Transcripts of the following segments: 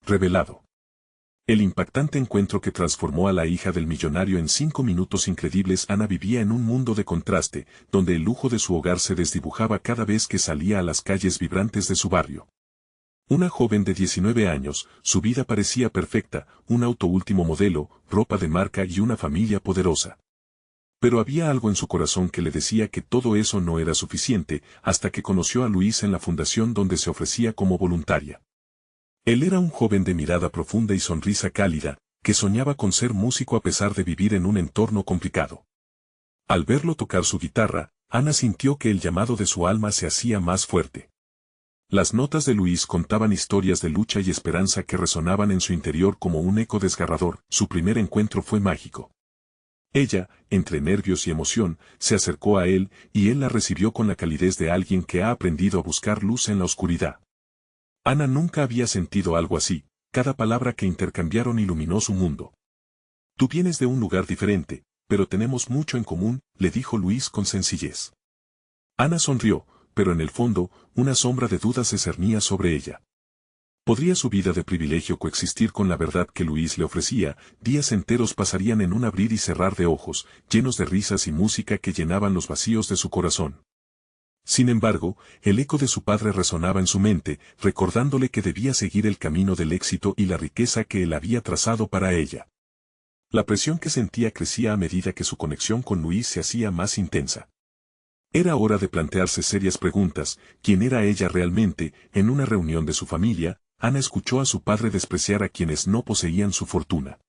revelado. El impactante encuentro que transformó a la hija del millonario en 5 minutos increíbles. Ana vivía en un mundo de contraste, donde el lujo de su hogar se desdibujaba cada vez que salía a las calles vibrantes de su barrio. Una joven de 19 años, su vida parecía perfecta, un auto último modelo, ropa de marca y una familia poderosa. Pero había algo en su corazón que le decía que todo eso no era suficiente, hasta que conoció a Luis en la fundación donde se ofrecía como voluntaria. Él era un joven de mirada profunda y sonrisa cálida, que soñaba con ser músico a pesar de vivir en un entorno complicado. Al verlo tocar su guitarra, Ana sintió que el llamado de su alma se hacía más fuerte. Las notas de Luis contaban historias de lucha y esperanza que resonaban en su interior como un eco desgarrador. Su primer encuentro fue mágico. Ella, entre nervios y emoción, se acercó a él, y él la recibió con la calidez de alguien que ha aprendido a buscar luz en la oscuridad. Ana nunca había sentido algo así, cada palabra que intercambiaron iluminó su mundo. Tú vienes de un lugar diferente, pero tenemos mucho en común, le dijo Luis con sencillez. Ana sonrió, pero en el fondo, una sombra de duda se cernía sobre ella. ¿Podría su vida de privilegio coexistir con la verdad que Luis le ofrecía? Días enteros pasarían en un abrir y cerrar de ojos, llenos de risas y música que llenaban los vacíos de su corazón. Sin embargo, el eco de su padre resonaba en su mente, recordándole que debía seguir el camino del éxito y la riqueza que él había trazado para ella. La presión que sentía crecía a medida que su conexión con Luis se hacía más intensa. Era hora de plantearse serias preguntas. ¿Quién era ella realmente? En una reunión de su familia, Ana escuchó a su padre despreciar a quienes no poseían su fortuna.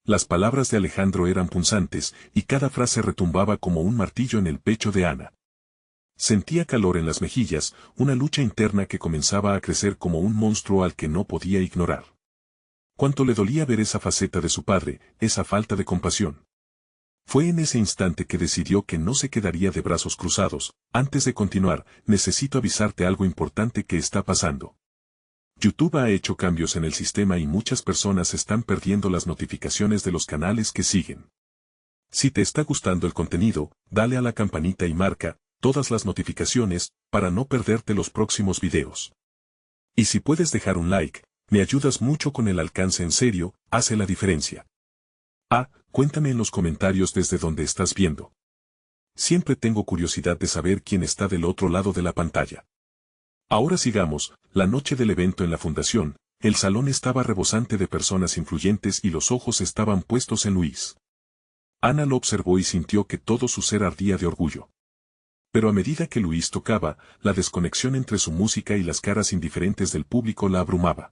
Las palabras de Alejandro eran punzantes, y cada frase retumbaba como un martillo en el pecho de Ana. Sentía calor en las mejillas, una lucha interna que comenzaba a crecer como un monstruo al que no podía ignorar. Cuánto le dolía ver esa faceta de su padre, esa falta de compasión. Fue en ese instante que decidió que no se quedaría de brazos cruzados. Antes de continuar, necesito avisarte algo importante que está pasando. YouTube ha hecho cambios en el sistema y muchas personas están perdiendo las notificaciones de los canales que siguen. Si te está gustando el contenido, dale a la campanita y marca todas las notificaciones para no perderte los próximos videos. Y si puedes dejar un like, me ayudas mucho con el alcance. En serio, hace la diferencia. Cuéntame en los comentarios desde donde estás viendo. Siempre tengo curiosidad de saber quién está del otro lado de la pantalla. Ahora sigamos. La noche del evento en la fundación, el salón estaba rebosante de personas influyentes y los ojos estaban puestos en Luis. Ana lo observó y sintió que todo su ser ardía de orgullo. Pero a medida que Luis tocaba, la desconexión entre su música y las caras indiferentes del público la abrumaba.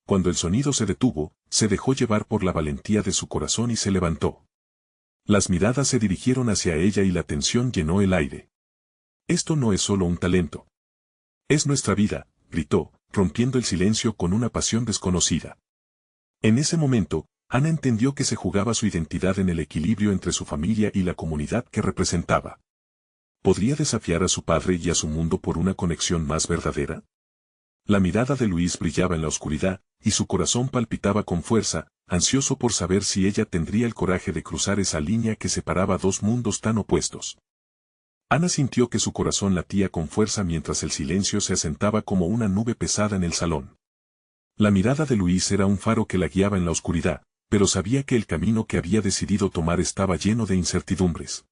Cuando el sonido se detuvo, se dejó llevar por la valentía de su corazón y se levantó. Las miradas se dirigieron hacia ella y la tensión llenó el aire. Esto no es solo un talento. Es nuestra vida, gritó, rompiendo el silencio con una pasión desconocida. En ese momento, Ana entendió que se jugaba su identidad en el equilibrio entre su familia y la comunidad que representaba. ¿Podría desafiar a su padre y a su mundo por una conexión más verdadera? La mirada de Luis brillaba en la oscuridad, y su corazón palpitaba con fuerza, ansioso por saber si ella tendría el coraje de cruzar esa línea que separaba dos mundos tan opuestos. Ana sintió que su corazón latía con fuerza mientras el silencio se asentaba como una nube pesada en el salón. La mirada de Luis era un faro que la guiaba en la oscuridad, pero sabía que el camino que había decidido tomar estaba lleno de incertidumbres.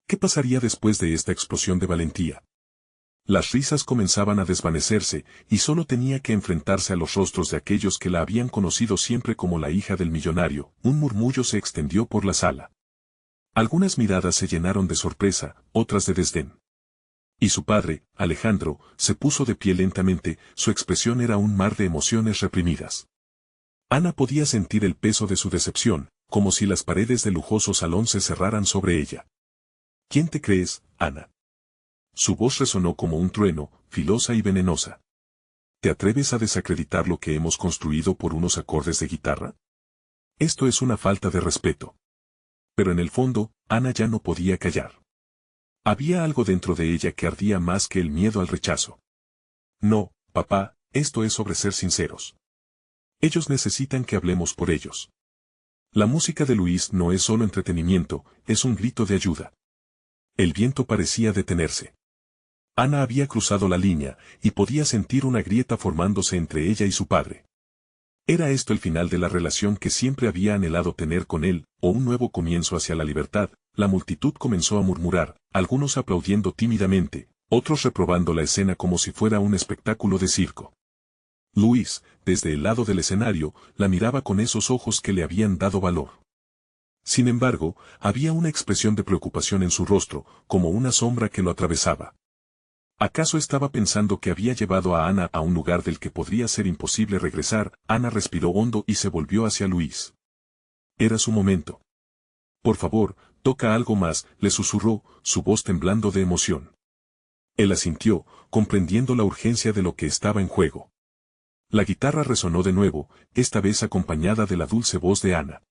¿Qué pasaría después de esta explosión de valentía? Las risas comenzaban a desvanecerse, y solo tenía que enfrentarse a los rostros de aquellos que la habían conocido siempre como la hija del millonario. Un murmullo se extendió por la sala. Algunas miradas se llenaron de sorpresa, otras de desdén. Y su padre, Alejandro, se puso de pie lentamente, su expresión era un mar de emociones reprimidas. Ana podía sentir el peso de su decepción, como si las paredes del lujoso salón se cerraran sobre ella. ¿Quién te crees, Ana? Su voz resonó como un trueno, filosa y venenosa. ¿Te atreves a desacreditar lo que hemos construido por unos acordes de guitarra? Esto es una falta de respeto. Pero en el fondo, Ana ya no podía callar. Había algo dentro de ella que ardía más que el miedo al rechazo. No, papá, esto es sobre ser sinceros. Ellos necesitan que hablemos por ellos. La música de Luis no es solo entretenimiento, es un grito de ayuda. El viento parecía detenerse. Ana había cruzado la línea, y podía sentir una grieta formándose entre ella y su padre. ¿Era esto el final de la relación que siempre había anhelado tener con él, o un nuevo comienzo hacia la libertad? La multitud comenzó a murmurar, algunos aplaudiendo tímidamente, otros reprobando la escena como si fuera un espectáculo de circo. Luis, desde el lado del escenario, la miraba con esos ojos que le habían dado valor. Sin embargo, había una expresión de preocupación en su rostro, como una sombra que lo atravesaba. ¿Acaso estaba pensando que había llevado a Ana a un lugar del que podría ser imposible regresar? Ana respiró hondo y se volvió hacia Luis. Era su momento. Por favor, toca algo más, le susurró, su voz temblando de emoción. Él asintió, comprendiendo la urgencia de lo que estaba en juego. La guitarra resonó de nuevo, esta vez acompañada de la dulce voz de Ana.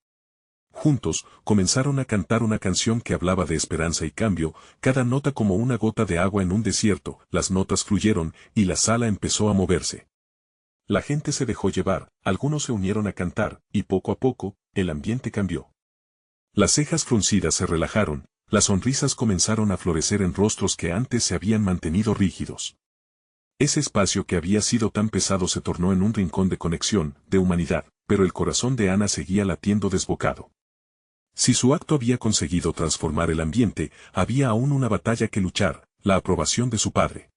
Juntos, comenzaron a cantar una canción que hablaba de esperanza y cambio, cada nota como una gota de agua en un desierto, las notas fluyeron, y la sala empezó a moverse. La gente se dejó llevar, algunos se unieron a cantar, y poco a poco, el ambiente cambió. Las cejas fruncidas se relajaron, las sonrisas comenzaron a florecer en rostros que antes se habían mantenido rígidos. Ese espacio que había sido tan pesado se tornó en un rincón de conexión, de humanidad, pero el corazón de Ana seguía latiendo desbocado. Si su acto había conseguido transformar el ambiente, había aún una batalla que luchar, la aprobación de su padre.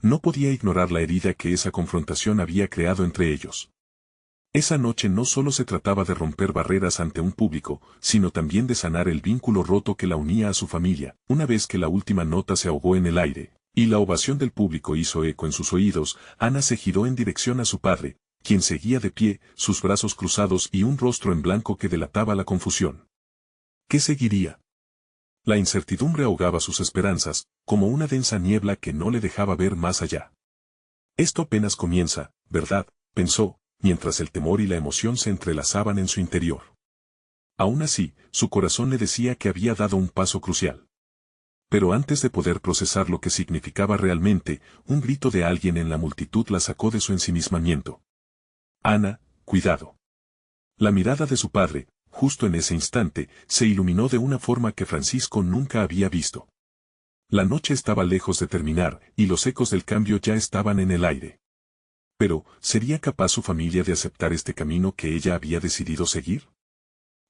No podía ignorar la herida que esa confrontación había creado entre ellos. Esa noche no solo se trataba de romper barreras ante un público, sino también de sanar el vínculo roto que la unía a su familia. Una vez que la última nota se ahogó en el aire, y la ovación del público hizo eco en sus oídos, Ana se giró en dirección a su padre, quien seguía de pie, sus brazos cruzados y un rostro en blanco que delataba la confusión. ¿Qué seguiría? La incertidumbre ahogaba sus esperanzas, como una densa niebla que no le dejaba ver más allá. Esto apenas comienza, ¿verdad?, pensó, mientras el temor y la emoción se entrelazaban en su interior. Aún así, su corazón le decía que había dado un paso crucial. Pero antes de poder procesar lo que significaba realmente, un grito de alguien en la multitud la sacó de su ensimismamiento. Ana, cuidado. La mirada de su padre, justo en ese instante, se iluminó de una forma que Francisco nunca había visto. La noche estaba lejos de terminar, y los ecos del cambio ya estaban en el aire. Pero, ¿sería capaz su familia de aceptar este camino que ella había decidido seguir?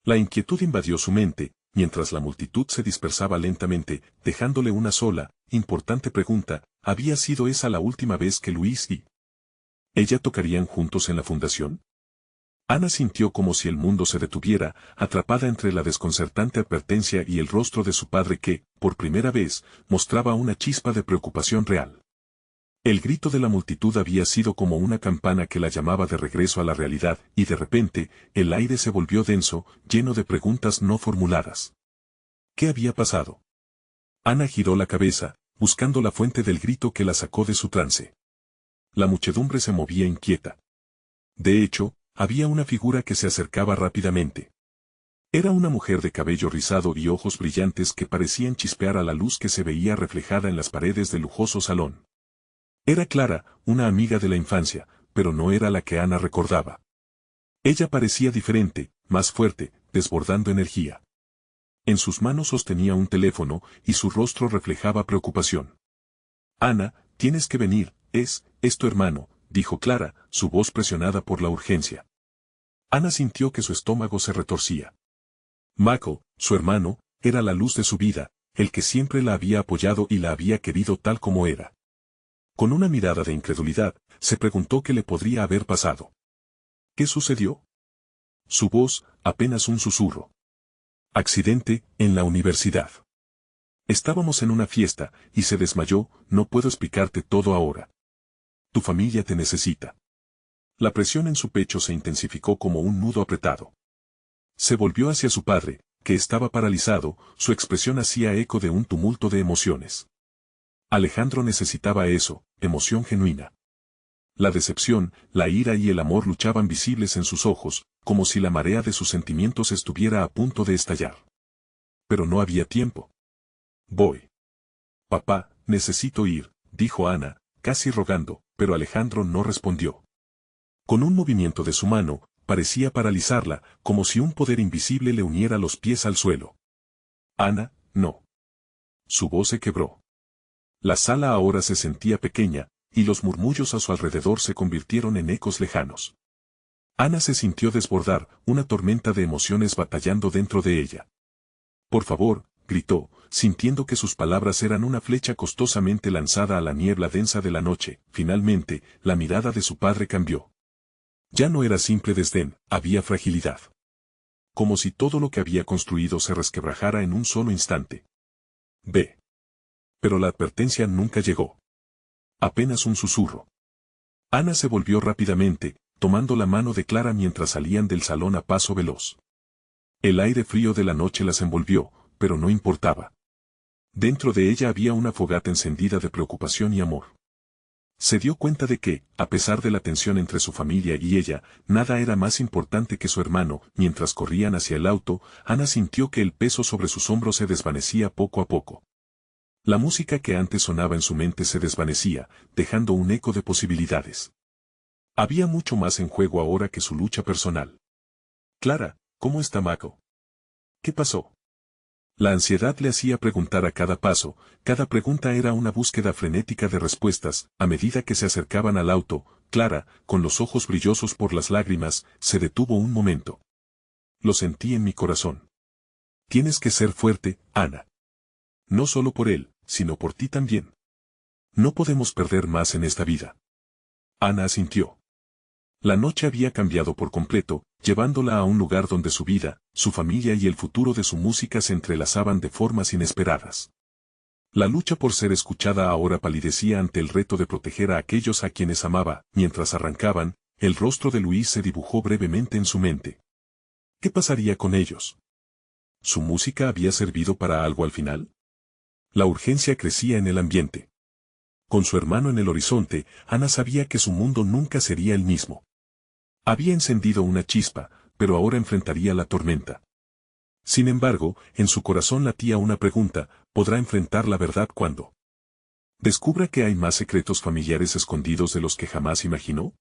La inquietud invadió su mente, mientras la multitud se dispersaba lentamente, dejándole una sola, importante pregunta: ¿había sido esa la última vez que Luis y ella tocarían juntos en la fundación? Ana sintió como si el mundo se detuviera, atrapada entre la desconcertante advertencia y el rostro de su padre que, por primera vez, mostraba una chispa de preocupación real. El grito de la multitud había sido como una campana que la llamaba de regreso a la realidad, y de repente, el aire se volvió denso, lleno de preguntas no formuladas. ¿Qué había pasado? Ana giró la cabeza, buscando la fuente del grito que la sacó de su trance. La muchedumbre se movía inquieta. De hecho, había una figura que se acercaba rápidamente. Era una mujer de cabello rizado y ojos brillantes que parecían chispear a la luz que se veía reflejada en las paredes del lujoso salón. Era Clara, una amiga de la infancia, pero no era la que Ana recordaba. Ella parecía diferente, más fuerte, desbordando energía. En sus manos sostenía un teléfono, y su rostro reflejaba preocupación. Ana, tienes que venir, es tu hermano, dijo Clara, su voz presionada por la urgencia. Ana sintió que su estómago se retorcía. Mako, su hermano, era la luz de su vida, el que siempre la había apoyado y la había querido tal como era. Con una mirada de incredulidad, se preguntó qué le podría haber pasado. ¿Qué sucedió? Su voz, apenas un susurro. Accidente, en la universidad. Estábamos en una fiesta, y se desmayó, no puedo explicarte todo ahora. Tu familia te necesita. La presión en su pecho se intensificó como un nudo apretado. Se volvió hacia su padre, que estaba paralizado, su expresión hacía eco de un tumulto de emociones. Alejandro necesitaba eso, emoción genuina. La decepción, la ira y el amor luchaban visibles en sus ojos, como si la marea de sus sentimientos estuviera a punto de estallar. Pero no había tiempo. Voy. Papá, necesito ir, dijo Ana, casi rogando, pero Alejandro no respondió. Con un movimiento de su mano, parecía paralizarla, como si un poder invisible le uniera los pies al suelo. Ana, no. Su voz se quebró. La sala ahora se sentía pequeña, y los murmullos a su alrededor se convirtieron en ecos lejanos. Ana se sintió desbordar, una tormenta de emociones batallando dentro de ella. «Por favor», gritó, sintiendo que sus palabras eran una flecha costosamente lanzada a la niebla densa de la noche. Finalmente, la mirada de su padre cambió. Ya no era simple desdén, había fragilidad. Como si todo lo que había construido se resquebrajara en un solo instante. Ve. Pero la advertencia nunca llegó. Apenas un susurro. Ana se volvió rápidamente, tomando la mano de Clara mientras salían del salón a paso veloz. El aire frío de la noche las envolvió, pero no importaba. Dentro de ella había una fogata encendida de preocupación y amor. Se dio cuenta de que, a pesar de la tensión entre su familia y ella, nada era más importante que su hermano. Mientras corrían hacia el auto, Ana sintió que el peso sobre sus hombros se desvanecía poco a poco. La música que antes sonaba en su mente se desvanecía, dejando un eco de posibilidades. Había mucho más en juego ahora que su lucha personal. «Clara, ¿cómo está Mako? ¿Qué pasó?» La ansiedad le hacía preguntar a cada paso, cada pregunta era una búsqueda frenética de respuestas. A medida que se acercaban al auto, Clara, con los ojos brillosos por las lágrimas, se detuvo un momento. «Lo sentí en mi corazón. Tienes que ser fuerte, Ana. No solo por él, sino por ti también. No podemos perder más en esta vida». Ana asintió. La noche había cambiado por completo, llevándola a un lugar donde su vida, su familia y el futuro de su música se entrelazaban de formas inesperadas. La lucha por ser escuchada ahora palidecía ante el reto de proteger a aquellos a quienes amaba. Mientras arrancaban, el rostro de Luis se dibujó brevemente en su mente. ¿Qué pasaría con ellos? ¿Su música había servido para algo al final? La urgencia crecía en el ambiente. Con su hermano en el horizonte, Ana sabía que su mundo nunca sería el mismo. Había encendido una chispa, pero ahora enfrentaría la tormenta. Sin embargo, en su corazón latía una pregunta: ¿podrá enfrentar la verdad cuando descubra que hay más secretos familiares escondidos de los que jamás imaginó?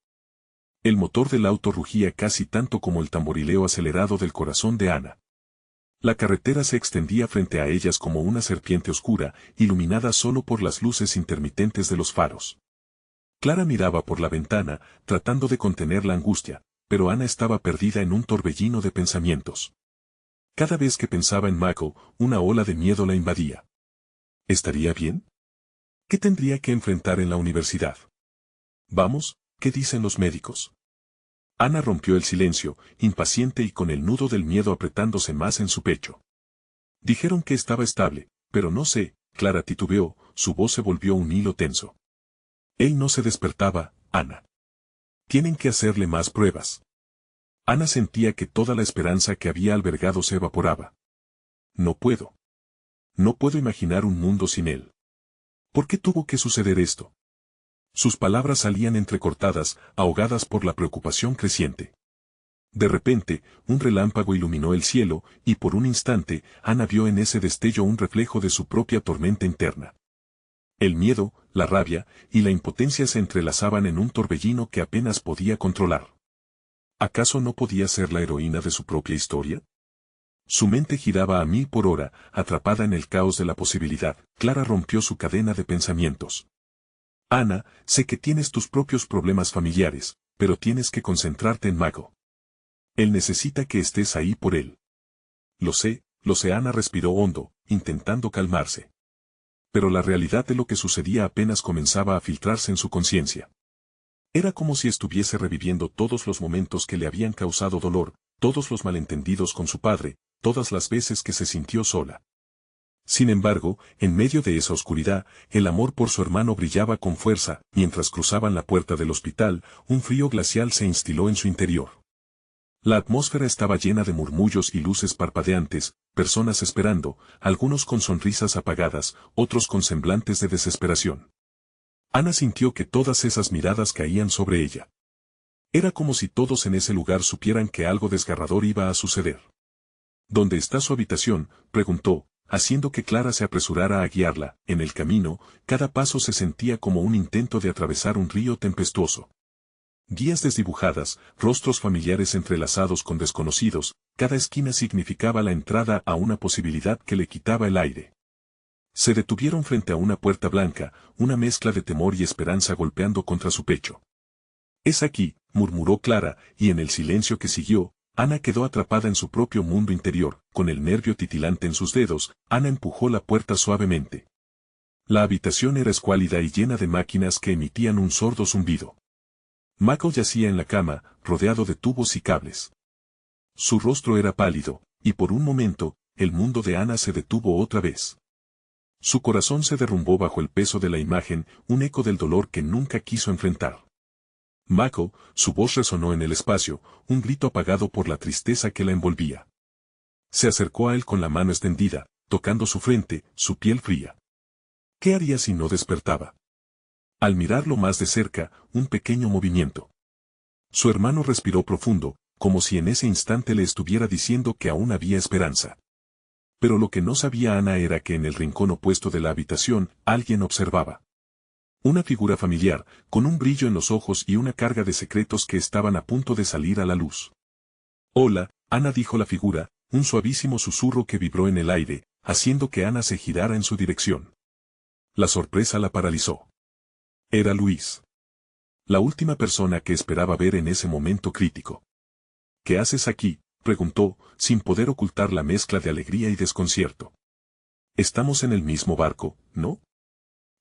El motor del auto rugía casi tanto como el tamborileo acelerado del corazón de Ana. La carretera se extendía frente a ellas como una serpiente oscura, iluminada solo por las luces intermitentes de los faros. Clara miraba por la ventana, tratando de contener la angustia, pero Ana estaba perdida en un torbellino de pensamientos. Cada vez que pensaba en Mako, una ola de miedo la invadía. ¿Estaría bien? ¿Qué tendría que enfrentar en la universidad? Vamos, ¿qué dicen los médicos? Ana rompió el silencio, impaciente y con el nudo del miedo apretándose más en su pecho. Dijeron que estaba estable, pero no sé. Clara titubeó, su voz se volvió un hilo tenso. Él no se despertaba, Ana. Tienen que hacerle más pruebas. Ana sentía que toda la esperanza que había albergado se evaporaba. No puedo. No puedo imaginar un mundo sin él. ¿Por qué tuvo que suceder esto? Sus palabras salían entrecortadas, ahogadas por la preocupación creciente. De repente, un relámpago iluminó el cielo, y por un instante, Ana vio en ese destello un reflejo de su propia tormenta interna. El miedo, la rabia y la impotencia se entrelazaban en un torbellino que apenas podía controlar. ¿Acaso no podía ser la heroína de su propia historia? Su mente giraba a 1000 por hora, atrapada en el caos de la posibilidad. Clara rompió su cadena de pensamientos. Ana, sé que tienes tus propios problemas familiares, pero tienes que concentrarte en Mako. Él necesita que estés ahí por él. Lo sé. Ana respiró hondo, intentando calmarse. Pero la realidad de lo que sucedía apenas comenzaba a filtrarse en su conciencia. Era como si estuviese reviviendo todos los momentos que le habían causado dolor, todos los malentendidos con su padre, todas las veces que se sintió sola. Sin embargo, en medio de esa oscuridad, el amor por su hermano brillaba con fuerza. Mientras cruzaban la puerta del hospital, un frío glacial se instiló en su interior. La atmósfera estaba llena de murmullos y luces parpadeantes, personas esperando, algunos con sonrisas apagadas, otros con semblantes de desesperación. Ana sintió que todas esas miradas caían sobre ella. Era como si todos en ese lugar supieran que algo desgarrador iba a suceder. ¿Dónde está su habitación?, preguntó, haciendo que Clara se apresurara a guiarla. En el camino, cada paso se sentía como un intento de atravesar un río tempestuoso. Guías desdibujadas, rostros familiares entrelazados con desconocidos, cada esquina significaba la entrada a una posibilidad que le quitaba el aire. Se detuvieron frente a una puerta blanca, una mezcla de temor y esperanza golpeando contra su pecho. Es aquí, murmuró Clara, y en el silencio que siguió, Ana quedó atrapada en su propio mundo interior, con el nervio titilante en sus dedos. Ana empujó la puerta suavemente. La habitación era escuálida y llena de máquinas que emitían un sordo zumbido. Michael yacía en la cama, rodeado de tubos y cables. Su rostro era pálido, y por un momento, el mundo de Ana se detuvo otra vez. Su corazón se derrumbó bajo el peso de la imagen, un eco del dolor que nunca quiso enfrentar. Michael, su voz resonó en el espacio, un grito apagado por la tristeza que la envolvía. Se acercó a él con la mano extendida, tocando su frente, su piel fría. ¿Qué haría si no despertaba? Al mirarlo más de cerca, un pequeño movimiento. Su hermano respiró profundo, como si en ese instante le estuviera diciendo que aún había esperanza. Pero lo que no sabía Ana era que en el rincón opuesto de la habitación, alguien observaba. Una figura familiar, con un brillo en los ojos y una carga de secretos que estaban a punto de salir a la luz. Hola, Ana, dijo la figura, un suavísimo susurro que vibró en el aire, haciendo que Ana se girara en su dirección. La sorpresa la paralizó. Era Luis. La última persona que esperaba ver en ese momento crítico. ¿Qué haces aquí?, preguntó, sin poder ocultar la mezcla de alegría y desconcierto. Estamos en el mismo barco, ¿no?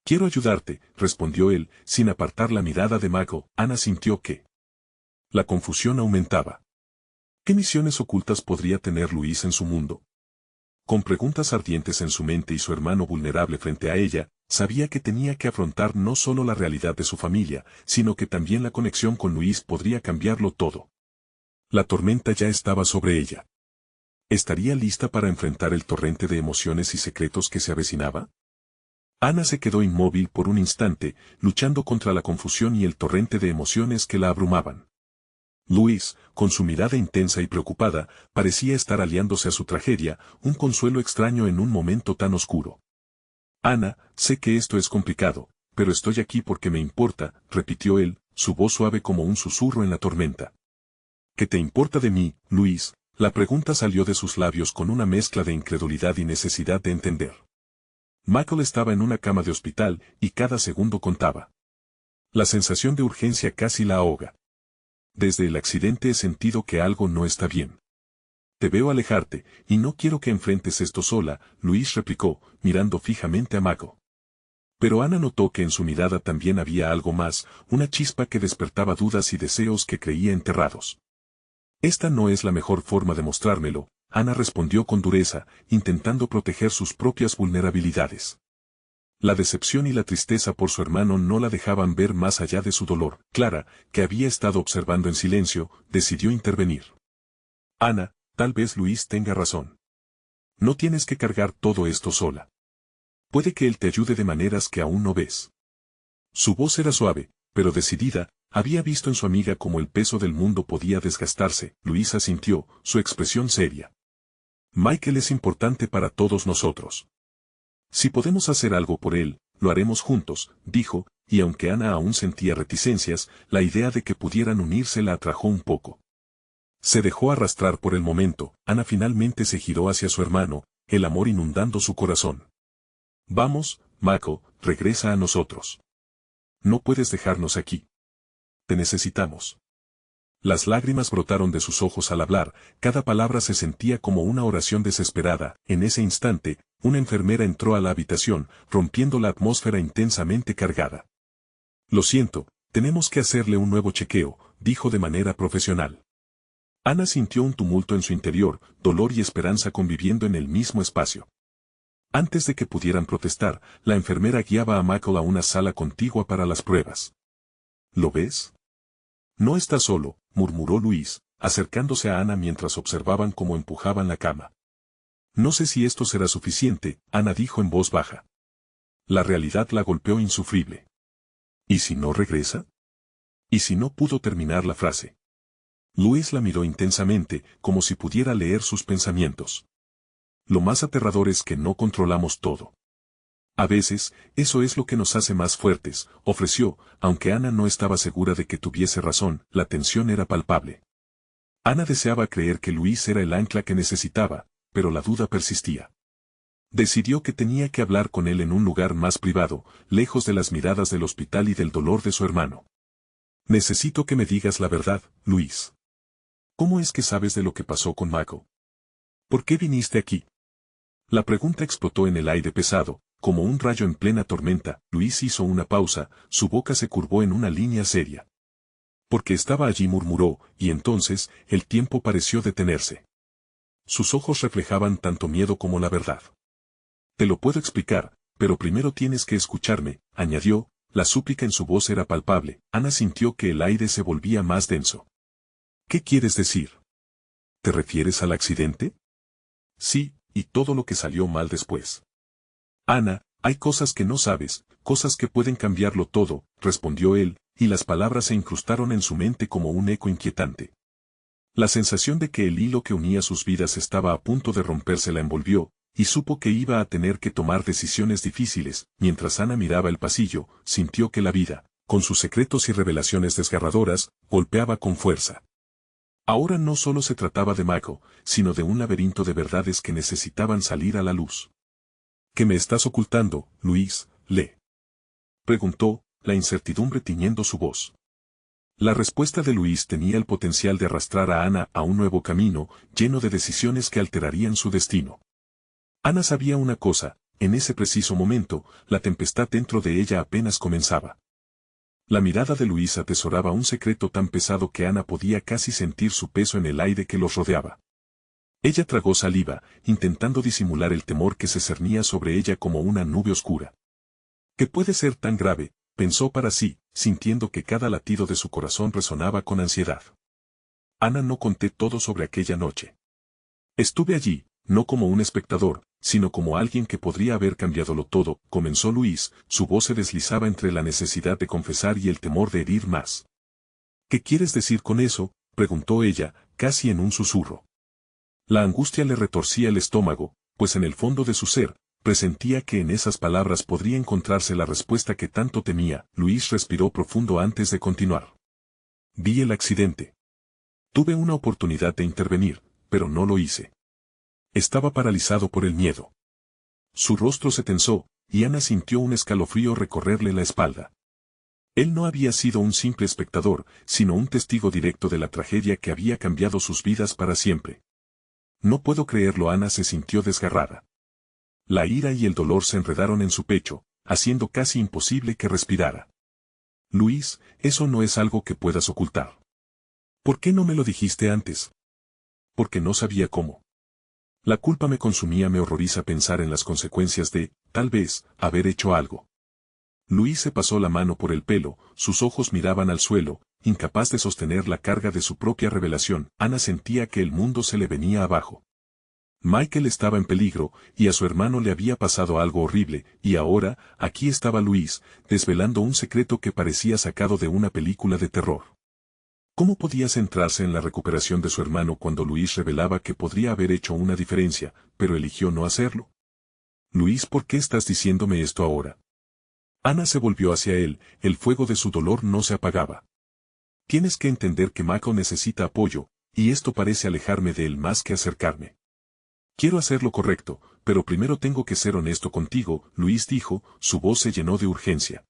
Quiero ayudarte, respondió él, sin apartar la mirada de Michael. Ana sintió que la confusión aumentaba. ¿Qué misiones ocultas podría tener Luis en su mundo? Con preguntas ardientes en su mente y su hermano vulnerable frente a ella, sabía que tenía que afrontar no solo la realidad de su familia, sino que también la conexión con Luis podría cambiarlo todo. La tormenta ya estaba sobre ella. ¿Estaría lista para enfrentar el torrente de emociones y secretos que se avecinaba? Ana se quedó inmóvil por un instante, luchando contra la confusión y el torrente de emociones que la abrumaban. Luis, con su mirada intensa y preocupada, parecía estar aliándose a su tragedia, un consuelo extraño en un momento tan oscuro. Ana, sé que esto es complicado, pero estoy aquí porque me importa, repitió él, su voz suave como un susurro en la tormenta. ¿Qué te importa de mí, Luis? La pregunta salió de sus labios con una mezcla de incredulidad y necesidad de entender. Michael estaba en una cama de hospital, y cada segundo contaba. La sensación de urgencia casi la ahoga. Desde el accidente he sentido que algo no está bien. Te veo alejarte, y no quiero que enfrentes esto sola, Luis replicó, mirando fijamente a Michael. Pero Ana notó que en su mirada también había algo más, una chispa que despertaba dudas y deseos que creía enterrados. Esta no es la mejor forma de mostrármelo, Ana respondió con dureza, intentando proteger sus propias vulnerabilidades. La decepción y la tristeza por su hermano no la dejaban ver más allá de su dolor. Clara, que había estado observando en silencio, decidió intervenir. Ana, tal vez Luis tenga razón. No tienes que cargar todo esto sola. Puede que él te ayude de maneras que aún no ves. Su voz era suave, pero decidida, había visto en su amiga cómo el peso del mundo podía desgastarse. Luis asintió, su expresión seria. Michael es importante para todos nosotros. Si podemos hacer algo por él, lo haremos juntos, dijo, y aunque Ana aún sentía reticencias, la idea de que pudieran unirse la atrajo un poco. Se dejó arrastrar por el momento. Ana finalmente se giró hacia su hermano, el amor inundando su corazón. Vamos, Michael, regresa a nosotros. No puedes dejarnos aquí. Te necesitamos. Las lágrimas brotaron de sus ojos al hablar, cada palabra se sentía como una oración desesperada. En ese instante, una enfermera entró a la habitación, rompiendo la atmósfera intensamente cargada. Lo siento, tenemos que hacerle un nuevo chequeo, dijo de manera profesional. Ana sintió un tumulto en su interior, dolor y esperanza conviviendo en el mismo espacio. Antes de que pudieran protestar, la enfermera guiaba a Michael a una sala contigua para las pruebas. ¿Lo ves? No está solo, murmuró Luis, acercándose a Ana mientras observaban cómo empujaban la cama. No sé si esto será suficiente, Ana dijo en voz baja. La realidad la golpeó insufrible. ¿Y si no regresa? ¿Y si no pudo terminar la frase? Luis la miró intensamente, como si pudiera leer sus pensamientos. Lo más aterrador es que no controlamos todo. A veces, eso es lo que nos hace más fuertes, ofreció, aunque Ana no estaba segura de que tuviese razón, la tensión era palpable. Ana deseaba creer que Luis era el ancla que necesitaba, pero la duda persistía. Decidió que tenía que hablar con él en un lugar más privado, lejos de las miradas del hospital y del dolor de su hermano. Necesito que me digas la verdad, Luis. ¿Cómo es que sabes de lo que pasó con Mako? ¿Por qué viniste aquí? La pregunta explotó en el aire pesado, como un rayo en plena tormenta. Luis hizo una pausa, su boca se curvó en una línea seria. Porque estaba allí, murmuró, y entonces, el tiempo pareció detenerse. Sus ojos reflejaban tanto miedo como la verdad. Te lo puedo explicar, pero primero tienes que escucharme, añadió, la súplica en su voz era palpable. Ana sintió que el aire se volvía más denso. ¿Qué quieres decir? ¿Te refieres al accidente? Sí, y todo lo que salió mal después. Ana, hay cosas que no sabes, cosas que pueden cambiarlo todo, respondió él, y las palabras se incrustaron en su mente como un eco inquietante. La sensación de que el hilo que unía sus vidas estaba a punto de romperse la envolvió, y supo que iba a tener que tomar decisiones difíciles. Mientras Ana miraba el pasillo, sintió que la vida, con sus secretos y revelaciones desgarradoras, golpeaba con fuerza. Ahora no solo se trataba de Mako, sino de un laberinto de verdades que necesitaban salir a la luz. ¿Qué me estás ocultando, Luis? Le preguntó, la incertidumbre tiñendo su voz. La respuesta de Luis tenía el potencial de arrastrar a Ana a un nuevo camino, lleno de decisiones que alterarían su destino. Ana sabía una cosa, en ese preciso momento, la tempestad dentro de ella apenas comenzaba. La mirada de Luis atesoraba un secreto tan pesado que Ana podía casi sentir su peso en el aire que los rodeaba. Ella tragó saliva, intentando disimular el temor que se cernía sobre ella como una nube oscura. ¿Qué puede ser tan grave?, pensó para sí, sintiendo que cada latido de su corazón resonaba con ansiedad. Ana, no conté todo sobre aquella noche. Estuve allí, no como un espectador, sino como alguien que podría haber cambiadolo todo, comenzó Luis, su voz se deslizaba entre la necesidad de confesar y el temor de herir más. ¿Qué quieres decir con eso?, preguntó ella, casi en un susurro. La angustia le retorcía el estómago, pues en el fondo de su ser, presentía que en esas palabras podría encontrarse la respuesta que tanto temía. Luis respiró profundo antes de continuar. Vi el accidente. Tuve una oportunidad de intervenir, pero no lo hice. Estaba paralizado por el miedo. Su rostro se tensó, y Ana sintió un escalofrío recorrerle la espalda. Él no había sido un simple espectador, sino un testigo directo de la tragedia que había cambiado sus vidas para siempre. No puedo creerlo. Ana se sintió desgarrada. La ira y el dolor se enredaron en su pecho, haciendo casi imposible que respirara. Luis, eso no es algo que puedas ocultar. ¿Por qué no me lo dijiste antes? Porque no sabía cómo. La culpa me consumía. Me horroriza pensar en las consecuencias de, tal vez, haber hecho algo. Luis se pasó la mano por el pelo, sus ojos miraban al suelo, incapaz de sostener la carga de su propia revelación. Ana sentía que el mundo se le venía abajo. Michael estaba en peligro, y a su hermano le había pasado algo horrible, y ahora, aquí estaba Luis, desvelando un secreto que parecía sacado de una película de terror. ¿Cómo podía centrarse en la recuperación de su hermano cuando Luis revelaba que podría haber hecho una diferencia, pero eligió no hacerlo? Luis, ¿por qué estás diciéndome esto ahora? Ana se volvió hacia él, el fuego de su dolor no se apagaba. Tienes que entender que Mako necesita apoyo, y esto parece alejarme de él más que acercarme. Quiero hacer lo correcto, pero primero tengo que ser honesto contigo, Luis dijo, su voz se llenó de urgencia.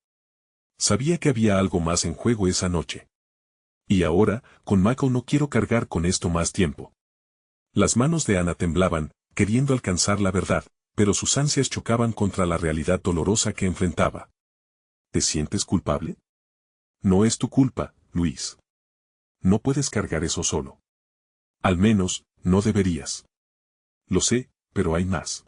Sabía que había algo más en juego esa noche. Y ahora, con Mako no quiero cargar con esto más tiempo. Las manos de Ana temblaban, queriendo alcanzar la verdad, pero sus ansias chocaban contra la realidad dolorosa que enfrentaba. ¿Te sientes culpable? No es tu culpa, Luis. No puedes cargar eso solo. Al menos, no deberías. Lo sé, pero hay más.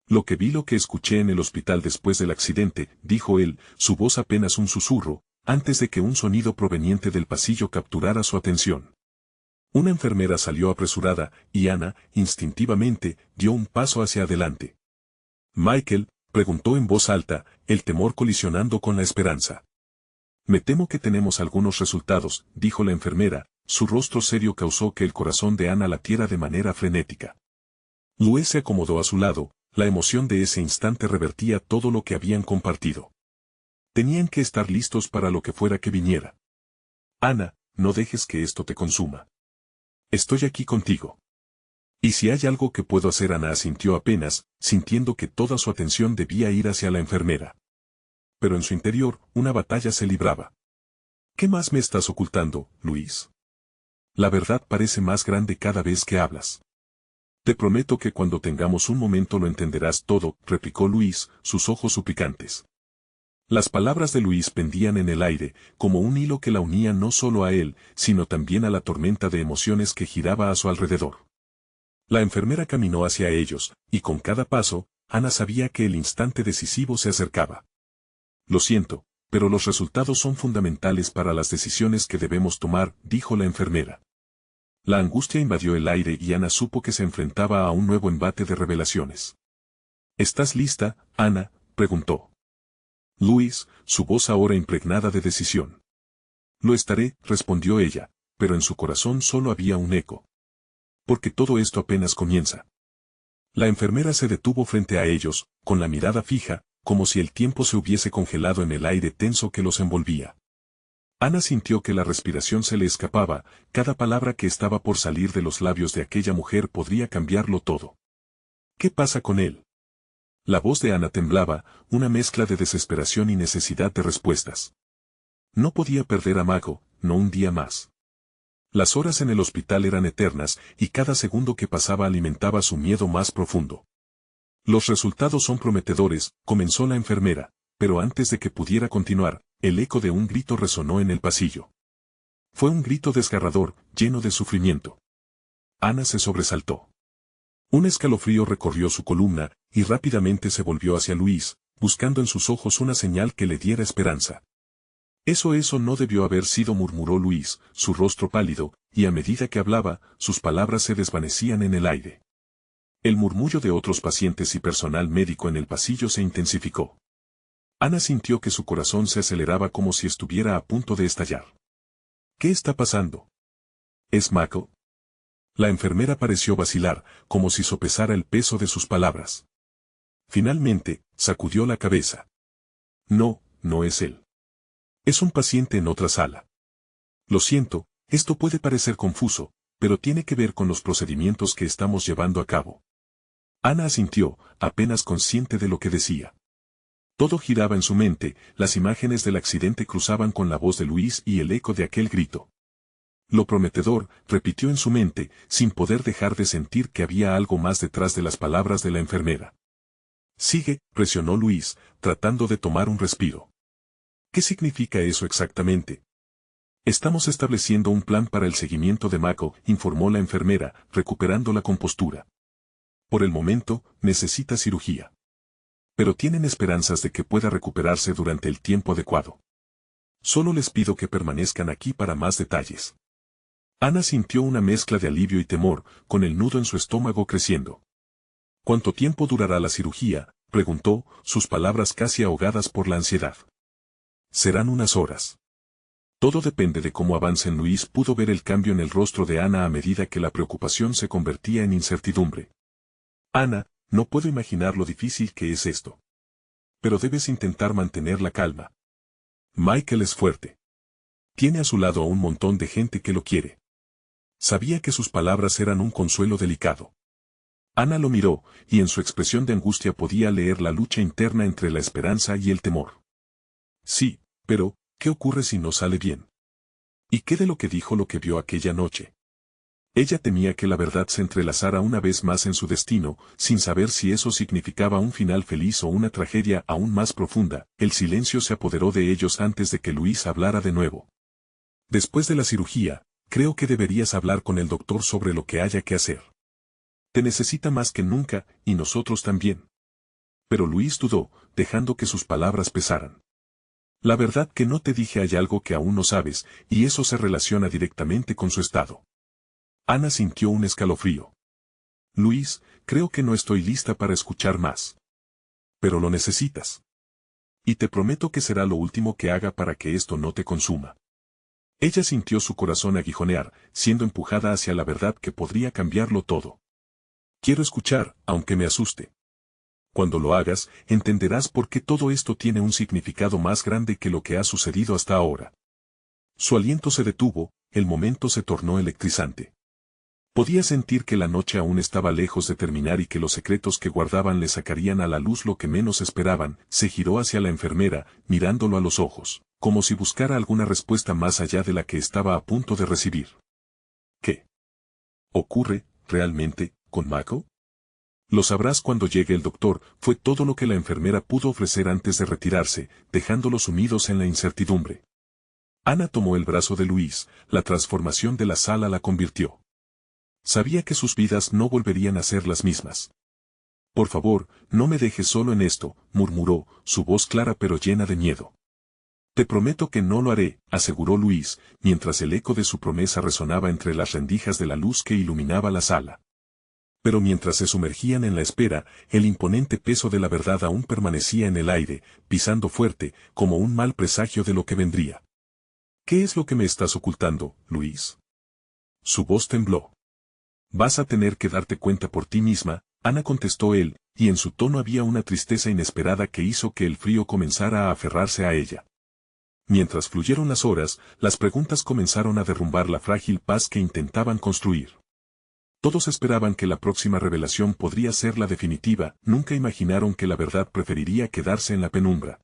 Lo que vi, lo que escuché en el hospital después del accidente, dijo él, su voz apenas un susurro, antes de que un sonido proveniente del pasillo capturara su atención. Una enfermera salió apresurada, y Ana, instintivamente, dio un paso hacia adelante. Michael, preguntó en voz alta, el temor colisionando con la esperanza. Me temo que tenemos algunos resultados, dijo la enfermera, su rostro serio causó que el corazón de Ana latiera de manera frenética. Luis se acomodó a su lado, la emoción de ese instante revertía todo lo que habían compartido. Tenían que estar listos para lo que fuera que viniera. Ana, no dejes que esto te consuma. Estoy aquí contigo. Y si hay algo que puedo hacer, Ana asintió apenas, sintiendo que toda su atención debía ir hacia la enfermera. Pero en su interior, una batalla se libraba. ¿Qué más me estás ocultando, Luis? La verdad parece más grande cada vez que hablas. Te prometo que cuando tengamos un momento lo entenderás todo, replicó Luis, sus ojos suplicantes. Las palabras de Luis pendían en el aire, como un hilo que la unía no solo a él, sino también a la tormenta de emociones que giraba a su alrededor. La enfermera caminó hacia ellos, y con cada paso, Ana sabía que el instante decisivo se acercaba. Lo siento, pero los resultados son fundamentales para las decisiones que debemos tomar, dijo la enfermera. La angustia invadió el aire y Ana supo que se enfrentaba a un nuevo embate de revelaciones. ¿Estás lista, Ana?, preguntó. Luis, su voz ahora impregnada de decisión. Lo estaré, respondió ella, pero en su corazón solo había un eco. Porque todo esto apenas comienza. La enfermera se detuvo frente a ellos, con la mirada fija, como si el tiempo se hubiese congelado en el aire tenso que los envolvía. Ana sintió que la respiración se le escapaba, cada palabra que estaba por salir de los labios de aquella mujer podría cambiarlo todo. ¿Qué pasa con él? La voz de Ana temblaba, una mezcla de desesperación y necesidad de respuestas. No podía perder a Mago, no un día más. Las horas en el hospital eran eternas, y cada segundo que pasaba alimentaba su miedo más profundo. Los resultados son prometedores, comenzó la enfermera, pero antes de que pudiera continuar, el eco de un grito resonó en el pasillo. Fue un grito desgarrador, lleno de sufrimiento. Ana se sobresaltó. Un escalofrío recorrió su columna, y rápidamente se volvió hacia Luis, buscando en sus ojos una señal que le diera esperanza. Eso no debió haber sido, murmuró Luis, su rostro pálido, y a medida que hablaba, sus palabras se desvanecían en el aire. El murmullo de otros pacientes y personal médico en el pasillo se intensificó. Ana sintió que su corazón se aceleraba como si estuviera a punto de estallar. ¿Qué está pasando? ¿Es Mako? La enfermera pareció vacilar, como si sopesara el peso de sus palabras. Finalmente, sacudió la cabeza. No, no es él. Es un paciente en otra sala. Lo siento, esto puede parecer confuso, pero tiene que ver con los procedimientos que estamos llevando a cabo. Ana asintió, apenas consciente de lo que decía. Todo giraba en su mente, las imágenes del accidente cruzaban con la voz de Luis y el eco de aquel grito. Lo prometedor, repitió en su mente, sin poder dejar de sentir que había algo más detrás de las palabras de la enfermera. Sigue, presionó Luis, tratando de tomar un respiro. ¿Qué significa eso exactamente? Estamos estableciendo un plan para el seguimiento de Mako, informó la enfermera, recuperando la compostura. Por el momento, necesita cirugía. Pero tienen esperanzas de que pueda recuperarse durante el tiempo adecuado. Solo les pido que permanezcan aquí para más detalles. Ana sintió una mezcla de alivio y temor, con el nudo en su estómago creciendo. ¿Cuánto tiempo durará la cirugía?, preguntó, sus palabras casi ahogadas por la ansiedad. Serán unas horas. Todo depende de cómo avancen. Luis pudo ver el cambio en el rostro de Ana a medida que la preocupación se convertía en incertidumbre. Ana, no puedo imaginar lo difícil que es esto. Pero debes intentar mantener la calma. Michael es fuerte. Tiene a su lado a un montón de gente que lo quiere. Sabía que sus palabras eran un consuelo delicado. Ana lo miró, y en su expresión de angustia podía leer la lucha interna entre la esperanza y el temor. Sí, pero, ¿qué ocurre si no sale bien? ¿Y qué de lo que dijo, lo que vio aquella noche? Ella temía que la verdad se entrelazara una vez más en su destino, sin saber si eso significaba un final feliz o una tragedia aún más profunda. El silencio se apoderó de ellos antes de que Luis hablara de nuevo. Después de la cirugía, creo que deberías hablar con el doctor sobre lo que haya que hacer. Te necesita más que nunca, y nosotros también. Pero Luis dudó, dejando que sus palabras pesaran. La verdad que no te dije, hay algo que aún no sabes, y eso se relaciona directamente con su estado. Ana sintió un escalofrío. Luis, creo que no estoy lista para escuchar más. Pero lo necesitas. Y te prometo que será lo último que haga para que esto no te consuma. Ella sintió su corazón aguijonear, siendo empujada hacia la verdad que podría cambiarlo todo. Quiero escuchar, aunque me asuste. Cuando lo hagas, entenderás por qué todo esto tiene un significado más grande que lo que ha sucedido hasta ahora. Su aliento se detuvo, el momento se tornó electrizante. Podía sentir que la noche aún estaba lejos de terminar y que los secretos que guardaban le sacarían a la luz lo que menos esperaban. Se giró hacia la enfermera, mirándolo a los ojos. como si buscara alguna respuesta más allá de la que estaba a punto de recibir. ¿Qué ocurre, realmente, con Mako? Lo sabrás cuando llegue el doctor, fue todo lo que la enfermera pudo ofrecer antes de retirarse, dejándolos sumidos en la incertidumbre. Ana tomó el brazo de Luis, la transformación de la sala la convirtió. Sabía que sus vidas no volverían a ser las mismas. Por favor, no me dejes solo en esto, murmuró, su voz clara pero llena de miedo. Te prometo que no lo haré, aseguró Luis, mientras el eco de su promesa resonaba entre las rendijas de la luz que iluminaba la sala. Pero mientras se sumergían en la espera, el imponente peso de la verdad aún permanecía en el aire, pisando fuerte, como un mal presagio de lo que vendría. ¿Qué es lo que me estás ocultando, Luis? Su voz tembló. Vas a tener que darte cuenta por ti misma, Ana contestó él, y en su tono había una tristeza inesperada que hizo que el frío comenzara a aferrarse a ella. Mientras fluyeron las horas, las preguntas comenzaron a derrumbar la frágil paz que intentaban construir. Todos esperaban que la próxima revelación podría ser la definitiva, nunca imaginaron que la verdad preferiría quedarse en la penumbra.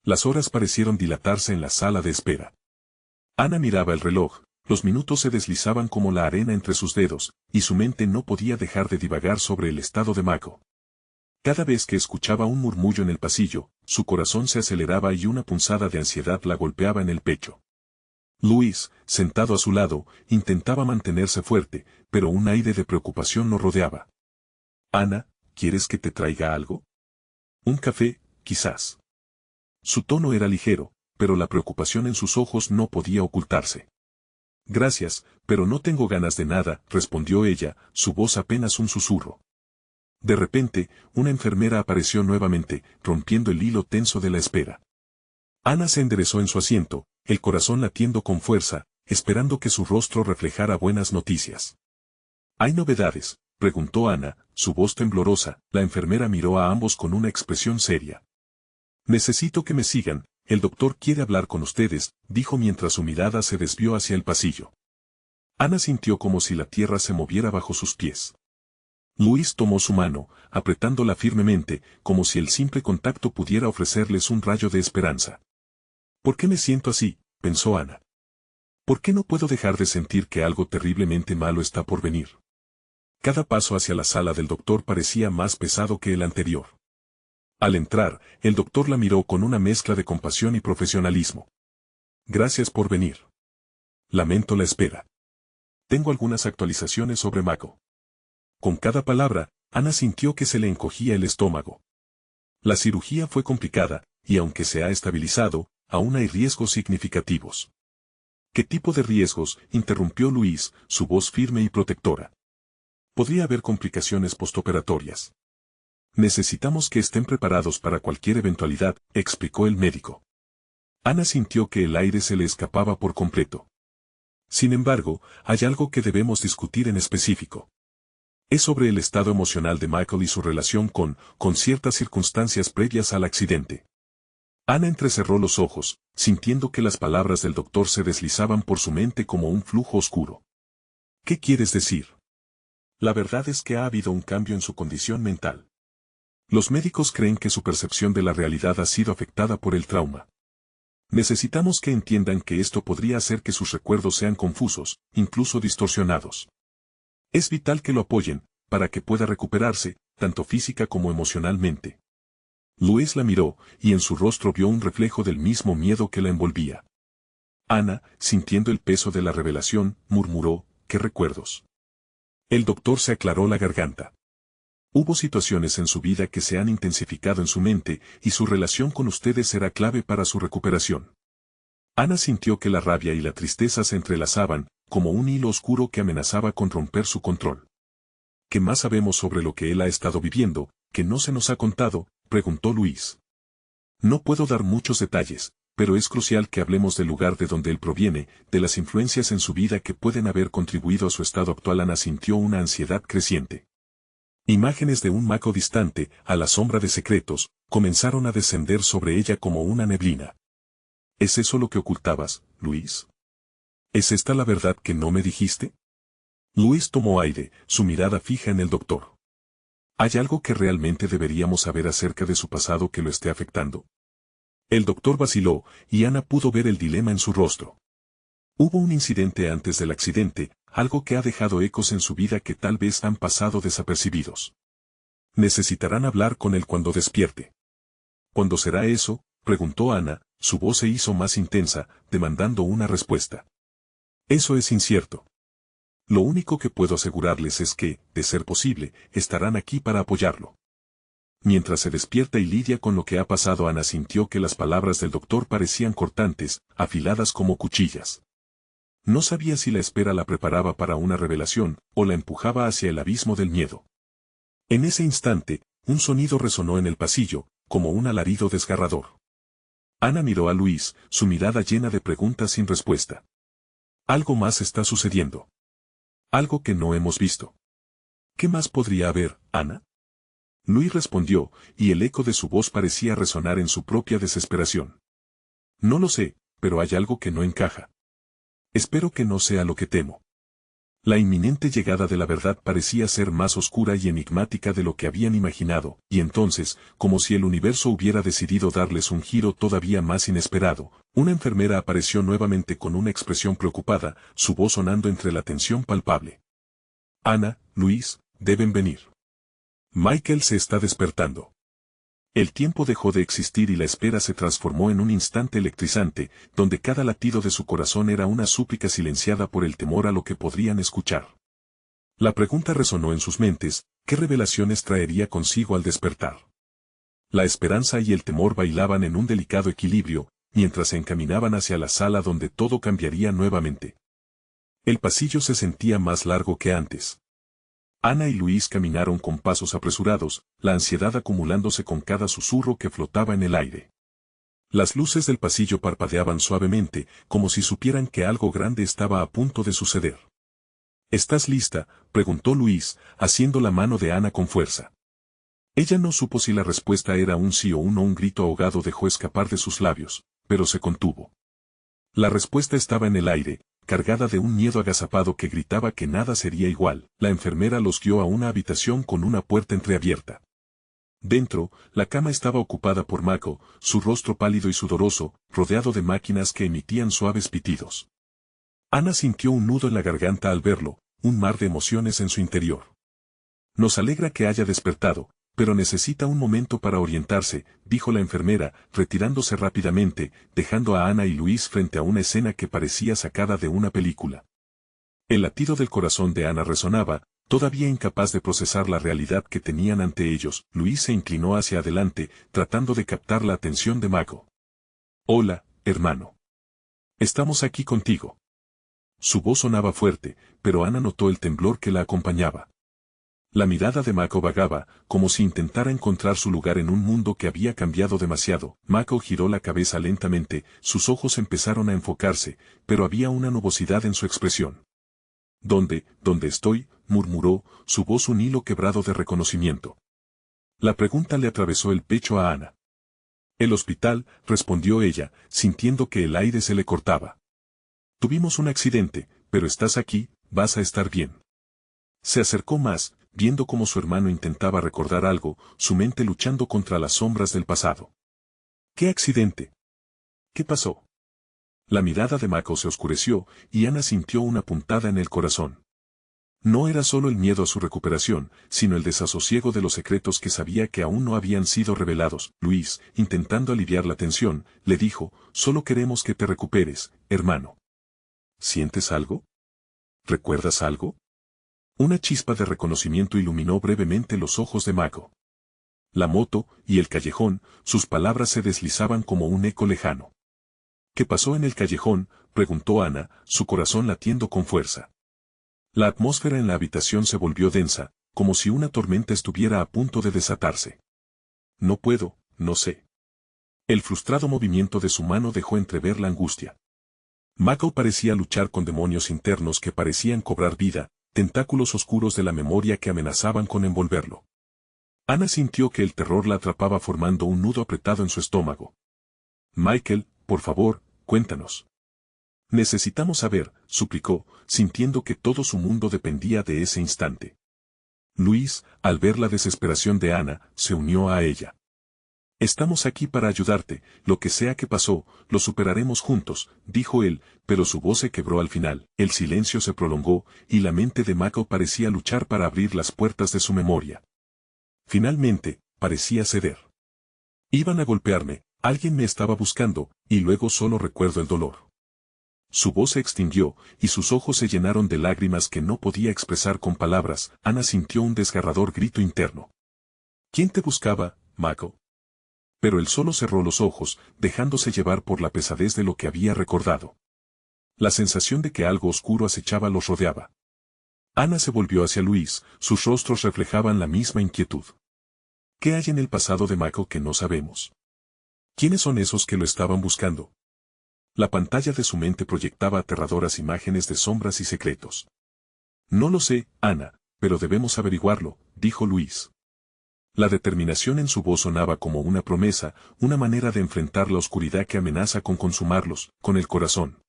Las horas parecieron dilatarse en la sala de espera. Ana miraba el reloj, los minutos se deslizaban como la arena entre sus dedos, y su mente no podía dejar de divagar sobre el estado de Mako. Cada vez que escuchaba un murmullo en el pasillo, su corazón se aceleraba y una punzada de ansiedad la golpeaba en el pecho. Luis, sentado a su lado, intentaba mantenerse fuerte, pero un aire de preocupación lo rodeaba. Ana, ¿quieres que te traiga algo? Un café, quizás. Su tono era ligero, pero la preocupación en sus ojos no podía ocultarse. Gracias, pero no tengo ganas de nada, respondió ella, su voz apenas un susurro. De repente, una enfermera apareció nuevamente, rompiendo el hilo tenso de la espera. Ana se enderezó en su asiento, el corazón latiendo con fuerza, esperando que su rostro reflejara buenas noticias. ¿Hay novedades?, preguntó Ana, su voz temblorosa. La enfermera miró a ambos con una expresión seria. Necesito que me sigan, el doctor quiere hablar con ustedes, dijo mientras su mirada se desvió hacia el pasillo. Ana sintió como si la tierra se moviera bajo sus pies. Luis tomó su mano, apretándola firmemente, como si el simple contacto pudiera ofrecerles un rayo de esperanza. ¿Por qué me siento así?, pensó Ana. ¿Por qué no puedo dejar de sentir que algo terriblemente malo está por venir? Cada paso hacia la sala del doctor parecía más pesado que el anterior. Al entrar, el doctor la miró con una mezcla de compasión y profesionalismo. Gracias por venir. Lamento la espera. Tengo algunas actualizaciones sobre Mako. Con cada palabra, Ana sintió que se le encogía el estómago. La cirugía fue complicada, y aunque se ha estabilizado, aún hay riesgos significativos. ¿Qué tipo de riesgos?, interrumpió Luis, su voz firme y protectora. Podría haber complicaciones postoperatorias. Necesitamos que estén preparados para cualquier eventualidad, explicó el médico. Ana sintió que el aire se le escapaba por completo. Sin embargo, hay algo que debemos discutir en específico. Es sobre el estado emocional de Michael y su relación con ciertas circunstancias previas al accidente. Ana entrecerró los ojos, sintiendo que las palabras del doctor se deslizaban por su mente como un flujo oscuro. ¿Qué quieres decir? La verdad es que ha habido un cambio en su condición mental. Los médicos creen que su percepción de la realidad ha sido afectada por el trauma. Necesitamos que entiendan que esto podría hacer que sus recuerdos sean confusos, incluso distorsionados. Es vital que lo apoyen, para que pueda recuperarse, tanto física como emocionalmente. Luis la miró, y en su rostro vio un reflejo del mismo miedo que la envolvía. Ana, sintiendo el peso de la revelación, murmuró, ¿qué recuerdos? El doctor se aclaró la garganta. Hubo situaciones en su vida que se han intensificado en su mente, y su relación con ustedes será clave para su recuperación. Ana sintió que la rabia y la tristeza se entrelazaban, como un hilo oscuro que amenazaba con romper su control. ¿Qué más sabemos sobre lo que él ha estado viviendo, que no se nos ha contado?, preguntó Luis. No puedo dar muchos detalles, pero es crucial que hablemos del lugar de donde él proviene, de las influencias en su vida que pueden haber contribuido a su estado actual. Ana sintió una ansiedad creciente. Imágenes de un Mako distante, a la sombra de secretos, comenzaron a descender sobre ella como una neblina. ¿Es eso lo que ocultabas, Luis? ¿Es esta la verdad que no me dijiste? Luis tomó aire, su mirada fija en el doctor. ¿Hay algo que realmente deberíamos saber acerca de su pasado que lo esté afectando? El doctor vaciló, y Ana pudo ver el dilema en su rostro. Hubo un incidente antes del accidente, algo que ha dejado ecos en su vida que tal vez han pasado desapercibidos. Necesitarán hablar con él cuando despierte. ¿Cuándo será eso?, preguntó Ana, su voz se hizo más intensa, demandando una respuesta. Eso es incierto. Lo único que puedo asegurarles es que, de ser posible, estarán aquí para apoyarlo. Mientras se despierta y lidia con lo que ha pasado, Ana sintió que las palabras del doctor parecían cortantes, afiladas como cuchillas. No sabía si la espera la preparaba para una revelación, o la empujaba hacia el abismo del miedo. En ese instante, un sonido resonó en el pasillo, como un alarido desgarrador. Ana miró a Luis, su mirada llena de preguntas sin respuesta. Algo más está sucediendo. Algo que no hemos visto. ¿Qué más podría haber, Ana? Luis respondió, y el eco de su voz parecía resonar en su propia desesperación. No lo sé, pero hay algo que no encaja. Espero que no sea lo que temo. La inminente llegada de la verdad parecía ser más oscura y enigmática de lo que habían imaginado, y entonces, como si el universo hubiera decidido darles un giro todavía más inesperado, una enfermera apareció nuevamente con una expresión preocupada, su voz sonando entre la tensión palpable. Ana, Luis, deben venir. Michael se está despertando. El tiempo dejó de existir y la espera se transformó en un instante electrizante, donde cada latido de su corazón era una súplica silenciada por el temor a lo que podrían escuchar. La pregunta resonó en sus mentes, ¿qué revelaciones traería consigo al despertar? La esperanza y el temor bailaban en un delicado equilibrio, mientras se encaminaban hacia la sala donde todo cambiaría nuevamente. El pasillo se sentía más largo que antes. Ana y Luis caminaron con pasos apresurados, la ansiedad acumulándose con cada susurro que flotaba en el aire. Las luces del pasillo parpadeaban suavemente, como si supieran que algo grande estaba a punto de suceder. ¿Estás lista?, preguntó Luis, haciendo la mano de Ana con fuerza. Ella no supo si la respuesta era un sí o un no. Un grito ahogado dejó escapar de sus labios, pero se contuvo. La respuesta estaba en el aire, cargada de un miedo agazapado que gritaba que nada sería igual. La enfermera los guió a una habitación con una puerta entreabierta. Dentro, la cama estaba ocupada por Mako, su rostro pálido y sudoroso, rodeado de máquinas que emitían suaves pitidos. Ana sintió un nudo en la garganta al verlo, un mar de emociones en su interior. Nos alegra que haya despertado, pero necesita un momento para orientarse, dijo la enfermera, retirándose rápidamente, dejando a Ana y Luis frente a una escena que parecía sacada de una película. El latido del corazón de Ana resonaba, todavía incapaz de procesar la realidad que tenían ante ellos. Luis se inclinó hacia adelante, tratando de captar la atención de Mako. Hola, hermano. Estamos aquí contigo. Su voz sonaba fuerte, pero Ana notó el temblor que la acompañaba. La mirada de Mako vagaba, como si intentara encontrar su lugar en un mundo que había cambiado demasiado. Mako giró la cabeza lentamente, sus ojos empezaron a enfocarse, pero había una nubosidad en su expresión. ¿Dónde estoy?, murmuró, su voz un hilo quebrado de reconocimiento. La pregunta le atravesó el pecho a Ana. El hospital, respondió ella, sintiendo que el aire se le cortaba. Tuvimos un accidente, pero estás aquí, vas a estar bien. Se acercó más, viendo cómo su hermano intentaba recordar algo, su mente luchando contra las sombras del pasado. ¿Qué accidente? ¿Qué pasó? La mirada de Mako se oscureció, y Ana sintió una puntada en el corazón. No era solo el miedo a su recuperación, sino el desasosiego de los secretos que sabía que aún no habían sido revelados. Luis, intentando aliviar la tensión, le dijo, solo queremos que te recuperes, hermano. ¿Sientes algo? ¿Recuerdas algo? Una chispa de reconocimiento iluminó brevemente los ojos de Mako. La moto, y el callejón, sus palabras se deslizaban como un eco lejano. ¿Qué pasó en el callejón?, preguntó Ana, su corazón latiendo con fuerza. La atmósfera en la habitación se volvió densa, como si una tormenta estuviera a punto de desatarse. No puedo, no sé. El frustrado movimiento de su mano dejó entrever la angustia. Mako parecía luchar con demonios internos que parecían cobrar vida, tentáculos oscuros de la memoria que amenazaban con envolverlo. Ana sintió que el terror la atrapaba formando un nudo apretado en su estómago. Michael, por favor, cuéntanos. Necesitamos saber, suplicó, sintiendo que todo su mundo dependía de ese instante. Luis, al ver la desesperación de Ana, se unió a ella. Estamos aquí para ayudarte, lo que sea que pasó, lo superaremos juntos, dijo él, pero su voz se quebró al final, el silencio se prolongó, y la mente de Mako parecía luchar para abrir las puertas de su memoria. Finalmente, parecía ceder. Iban a golpearme, alguien me estaba buscando, y luego solo recuerdo el dolor. Su voz se extinguió, y sus ojos se llenaron de lágrimas que no podía expresar con palabras. Ana sintió un desgarrador grito interno. ¿Quién te buscaba, Mako? Pero él solo cerró los ojos, dejándose llevar por la pesadez de lo que había recordado. La sensación de que algo oscuro acechaba los rodeaba. Ana se volvió hacia Luis, sus rostros reflejaban la misma inquietud. ¿Qué hay en el pasado de Mako que no sabemos? ¿Quiénes son esos que lo estaban buscando? La pantalla de su mente proyectaba aterradoras imágenes de sombras y secretos. No lo sé, Ana, pero debemos averiguarlo, dijo Luis. La determinación en su voz sonaba como una promesa, una manera de enfrentar la oscuridad que amenaza con consumarlos, con el corazón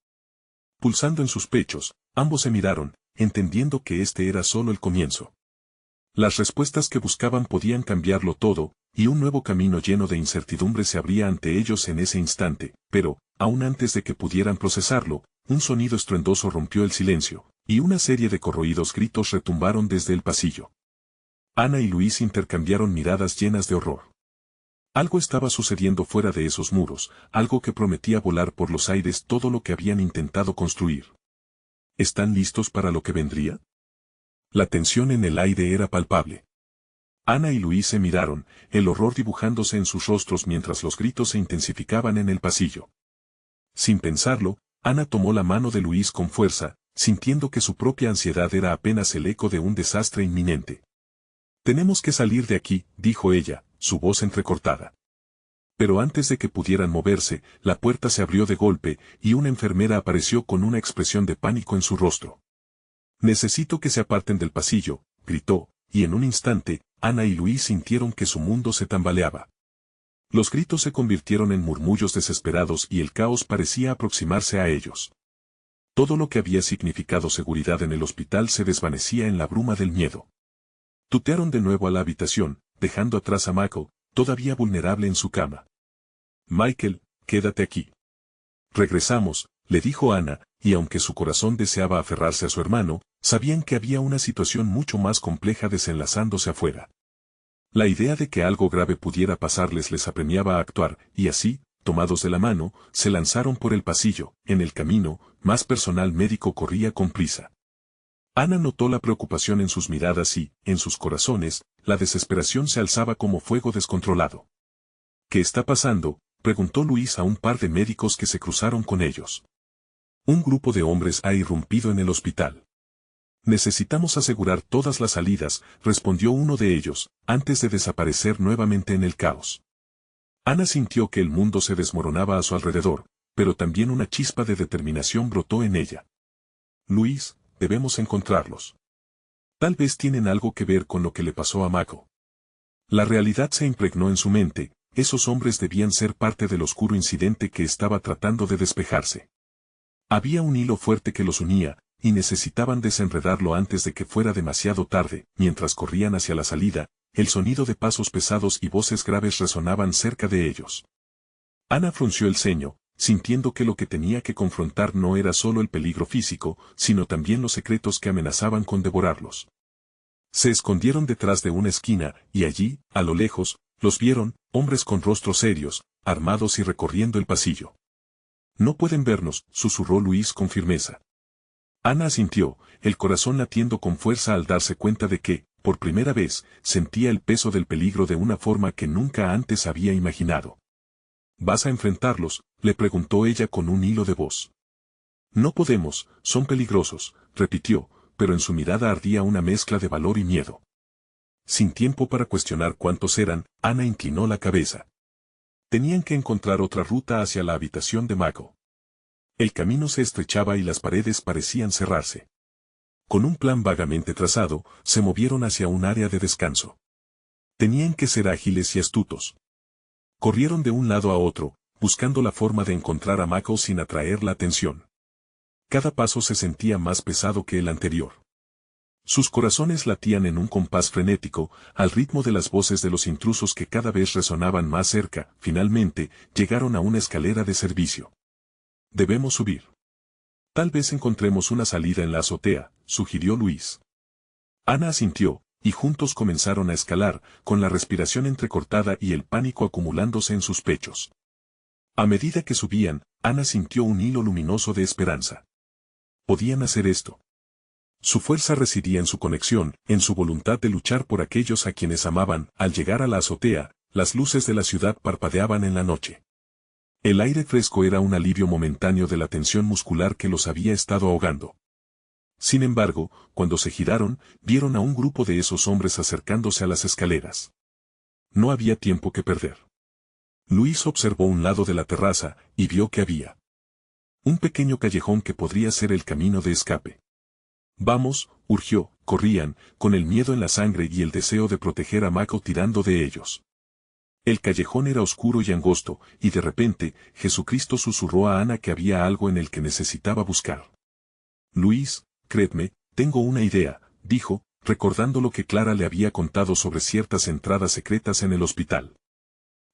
pulsando en sus pechos, ambos se miraron, entendiendo que este era solo el comienzo. Las respuestas que buscaban podían cambiarlo todo, y un nuevo camino lleno de incertidumbre se abría ante ellos en ese instante, pero, aún antes de que pudieran procesarlo, un sonido estruendoso rompió el silencio, y una serie de corroídos gritos retumbaron desde el pasillo. Ana y Luis intercambiaron miradas llenas de horror. Algo estaba sucediendo fuera de esos muros, algo que prometía volar por los aires todo lo que habían intentado construir. ¿Están listos para lo que vendría? La tensión en el aire era palpable. Ana y Luis se miraron, el horror dibujándose en sus rostros mientras los gritos se intensificaban en el pasillo. Sin pensarlo, Ana tomó la mano de Luis con fuerza, sintiendo que su propia ansiedad era apenas el eco de un desastre inminente. Tenemos que salir de aquí, dijo ella, su voz entrecortada. Pero antes de que pudieran moverse, la puerta se abrió de golpe, y una enfermera apareció con una expresión de pánico en su rostro. Necesito que se aparten del pasillo, gritó, y en un instante, Ana y Luis sintieron que su mundo se tambaleaba. Los gritos se convirtieron en murmullos desesperados y el caos parecía aproximarse a ellos. Todo lo que había significado seguridad en el hospital se desvanecía en la bruma del miedo. Tutearon de nuevo a la habitación, dejando atrás a Mako, todavía vulnerable en su cama. Michael, quédate aquí. Regresamos, le dijo Ana, y aunque su corazón deseaba aferrarse a su hermano, sabían que había una situación mucho más compleja desenlazándose afuera. La idea de que algo grave pudiera pasarles les apremiaba a actuar, y así, tomados de la mano, se lanzaron por el pasillo. En el camino, más personal médico corría con prisa. Ana notó la preocupación en sus miradas y, en sus corazones, la desesperación se alzaba como fuego descontrolado. ¿Qué está pasando?, preguntó Luis a un par de médicos que se cruzaron con ellos. Un grupo de hombres ha irrumpido en el hospital. Necesitamos asegurar todas las salidas, respondió uno de ellos, antes de desaparecer nuevamente en el caos. Ana sintió que el mundo se desmoronaba a su alrededor, pero también una chispa de determinación brotó en ella. Luis, debemos encontrarlos. Tal vez tienen algo que ver con lo que le pasó a Mako. La realidad se impregnó en su mente, esos hombres debían ser parte del oscuro incidente que estaba tratando de despejarse. Había un hilo fuerte que los unía, y necesitaban desenredarlo antes de que fuera demasiado tarde. Mientras corrían hacia la salida, el sonido de pasos pesados y voces graves resonaban cerca de ellos. Ana frunció el ceño, sintiendo que lo que tenía que confrontar no era solo el peligro físico, sino también los secretos que amenazaban con devorarlos. Se escondieron detrás de una esquina, y allí, a lo lejos, los vieron, hombres con rostros serios, armados y recorriendo el pasillo. No pueden vernos, susurró Luis con firmeza. Ana asintió, el corazón latiendo con fuerza al darse cuenta de que, por primera vez, sentía el peso del peligro de una forma que nunca antes había imaginado. ¿Vas a enfrentarlos?, le preguntó ella con un hilo de voz. No podemos, son peligrosos, repitió, pero en su mirada ardía una mezcla de valor y miedo. Sin tiempo para cuestionar cuántos eran, Ana inclinó la cabeza. Tenían que encontrar otra ruta hacia la habitación de Mako. El camino se estrechaba y las paredes parecían cerrarse. Con un plan vagamente trazado, se movieron hacia un área de descanso. Tenían que ser ágiles y astutos. Corrieron de un lado a otro, buscando la forma de encontrar a Mako sin atraer la atención. Cada paso se sentía más pesado que el anterior. Sus corazones latían en un compás frenético, al ritmo de las voces de los intrusos que cada vez resonaban más cerca. Finalmente, llegaron a una escalera de servicio. Debemos subir. Tal vez encontremos una salida en la azotea, sugirió Luis. Ana asintió, y juntos comenzaron a escalar, con la respiración entrecortada y el pánico acumulándose en sus pechos. A medida que subían, Ana sintió un hilo luminoso de esperanza. Podían hacer esto. Su fuerza residía en su conexión, en su voluntad de luchar por aquellos a quienes amaban. Al llegar a la azotea, las luces de la ciudad parpadeaban en la noche. El aire fresco era un alivio momentáneo de la tensión muscular que los había estado ahogando. Sin embargo, cuando se giraron, vieron a un grupo de esos hombres acercándose a las escaleras. No había tiempo que perder. Luis observó un lado de la terraza, y vio que había un pequeño callejón que podría ser el camino de escape. Vamos, urgió, corrían, con el miedo en la sangre y el deseo de proteger a Mako tirando de ellos. El callejón era oscuro y angosto, y de repente, Jesucristo susurró a Ana que había algo en el que necesitaba buscar. Luis, créeme, tengo una idea, dijo, recordando lo que Clara le había contado sobre ciertas entradas secretas en el hospital.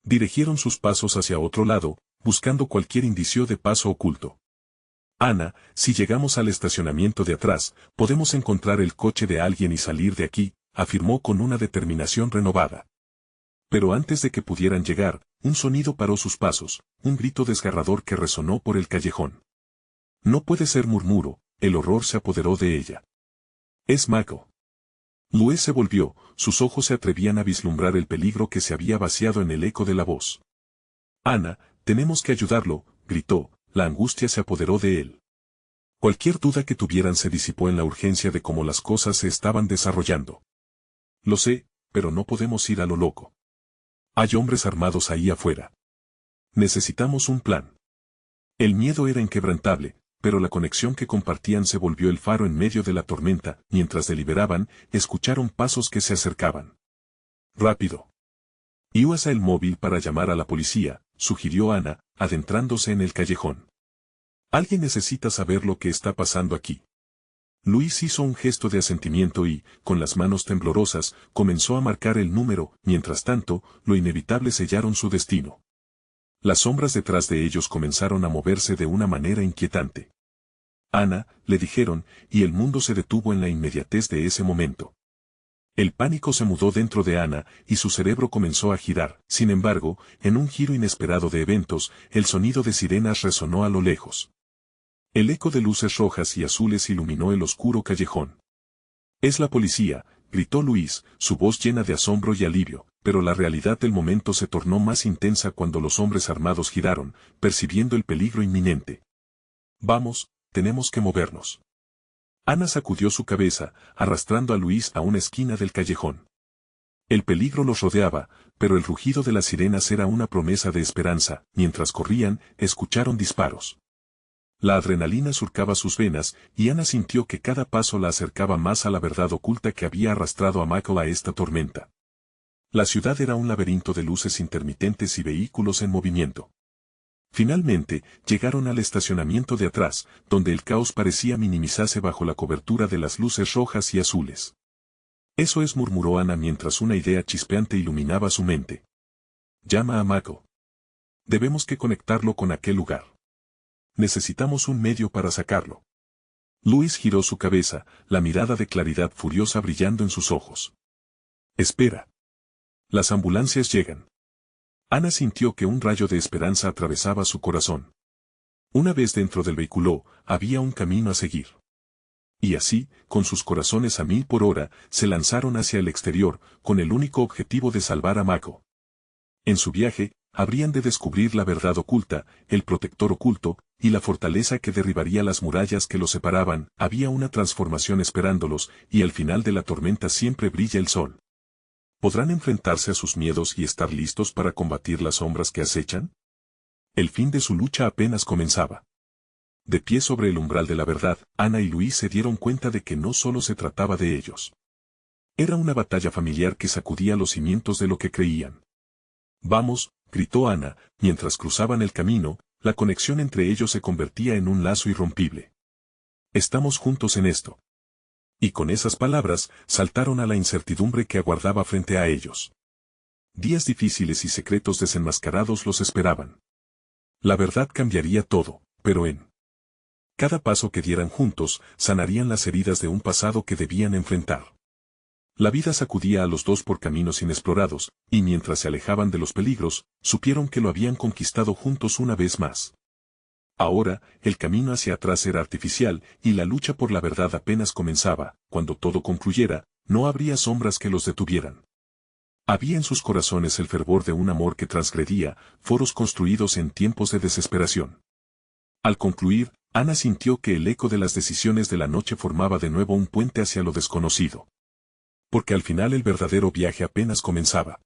Dirigieron sus pasos hacia otro lado, buscando cualquier indicio de paso oculto. Ana, si llegamos al estacionamiento de atrás, podemos encontrar el coche de alguien y salir de aquí, afirmó con una determinación renovada. Pero antes de que pudieran llegar, un sonido paró sus pasos, un grito desgarrador que resonó por el callejón. No puede ser, murmuró, el horror se apoderó de ella. Es Mako. Luis se volvió, sus ojos se atrevían a vislumbrar el peligro que se había vaciado en el eco de la voz. Ana, tenemos que ayudarlo, gritó, la angustia se apoderó de él. Cualquier duda que tuvieran se disipó en la urgencia de cómo las cosas se estaban desarrollando. Lo sé, pero no podemos ir a lo loco. Hay hombres armados ahí afuera. Necesitamos un plan. El miedo era inquebrantable, pero la conexión que compartían se volvió el faro en medio de la tormenta. Mientras deliberaban, escucharon pasos que se acercaban. Rápido. Y usa el móvil para llamar a la policía, sugirió Ana, adentrándose en el callejón. Alguien necesita saber lo que está pasando aquí. Luis hizo un gesto de asentimiento y, con las manos temblorosas, comenzó a marcar el número. Mientras tanto, lo inevitable sellaron su destino. Las sombras detrás de ellos comenzaron a moverse de una manera inquietante. Ana, le dijeron, y el mundo se detuvo en la inmediatez de ese momento. El pánico se mudó dentro de Ana, y su cerebro comenzó a girar. Sin embargo, en un giro inesperado de eventos, el sonido de sirenas resonó a lo lejos. El eco de luces rojas y azules iluminó el oscuro callejón. Es la policía, gritó Luis, su voz llena de asombro y alivio, pero la realidad del momento se tornó más intensa cuando los hombres armados giraron, percibiendo el peligro inminente. Vamos, tenemos que movernos. Ana sacudió su cabeza, arrastrando a Luis a una esquina del callejón. El peligro los rodeaba, pero el rugido de las sirenas era una promesa de esperanza. Mientras corrían, escucharon disparos. La adrenalina surcaba sus venas, y Ana sintió que cada paso la acercaba más a la verdad oculta que había arrastrado a Michael a esta tormenta. La ciudad era un laberinto de luces intermitentes y vehículos en movimiento. Finalmente, llegaron al estacionamiento de atrás, donde el caos parecía minimizarse bajo la cobertura de las luces rojas y azules. Eso es, murmuró Ana mientras una idea chispeante iluminaba su mente. Llama a Mako. Debemos que conectarlo con aquel lugar. Necesitamos un medio para sacarlo. Luis giró su cabeza, la mirada de claridad furiosa brillando en sus ojos. Espera. Las ambulancias llegan. Ana sintió que un rayo de esperanza atravesaba su corazón. Una vez dentro del vehículo, había un camino a seguir. Y así, con sus corazones a 1000 por hora, se lanzaron hacia el exterior, con el único objetivo de salvar a Mako. En su viaje, habrían de descubrir la verdad oculta, el protector oculto, y la fortaleza que derribaría las murallas que los separaban. Había una transformación esperándolos, y al final de la tormenta siempre brilla el sol. ¿Podrán enfrentarse a sus miedos y estar listos para combatir las sombras que acechan? El fin de su lucha apenas comenzaba. De pie sobre el umbral de la verdad, Ana y Luis se dieron cuenta de que no solo se trataba de ellos. Era una batalla familiar que sacudía los cimientos de lo que creían. Vamos, gritó Ana, mientras cruzaban el camino, la conexión entre ellos se convertía en un lazo irrompible. Estamos juntos en esto. Y con esas palabras, saltaron a la incertidumbre que aguardaba frente a ellos. Días difíciles y secretos desenmascarados los esperaban. La verdad cambiaría todo, pero en cada paso que dieran juntos, sanarían las heridas de un pasado que debían enfrentar. La vida sacudía a los dos por caminos inexplorados, y mientras se alejaban de los peligros, supieron que lo habían conquistado juntos una vez más. Ahora, el camino hacia atrás era artificial, y la lucha por la verdad apenas comenzaba. Cuando todo concluyera, no habría sombras que los detuvieran. Había en sus corazones el fervor de un amor que transgredía, foros construidos en tiempos de desesperación. Al concluir, Ana sintió que el eco de las decisiones de la noche formaba de nuevo un puente hacia lo desconocido. Porque al final el verdadero viaje apenas comenzaba.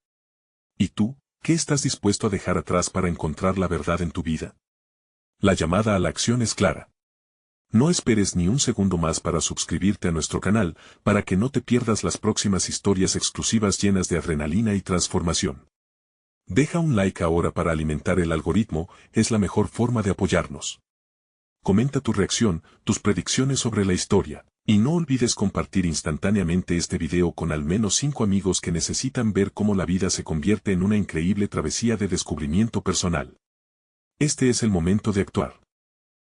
¿Y tú, qué estás dispuesto a dejar atrás para encontrar la verdad en tu vida? La llamada a la acción es clara. No esperes ni un segundo más para suscribirte a nuestro canal, para que no te pierdas las próximas historias exclusivas llenas de adrenalina y transformación. Deja un like ahora para alimentar el algoritmo, es la mejor forma de apoyarnos. Comenta tu reacción, tus predicciones sobre la historia, y no olvides compartir instantáneamente este video con al menos 5 amigos que necesitan ver cómo la vida se convierte en una increíble travesía de descubrimiento personal. Este es el momento de actuar.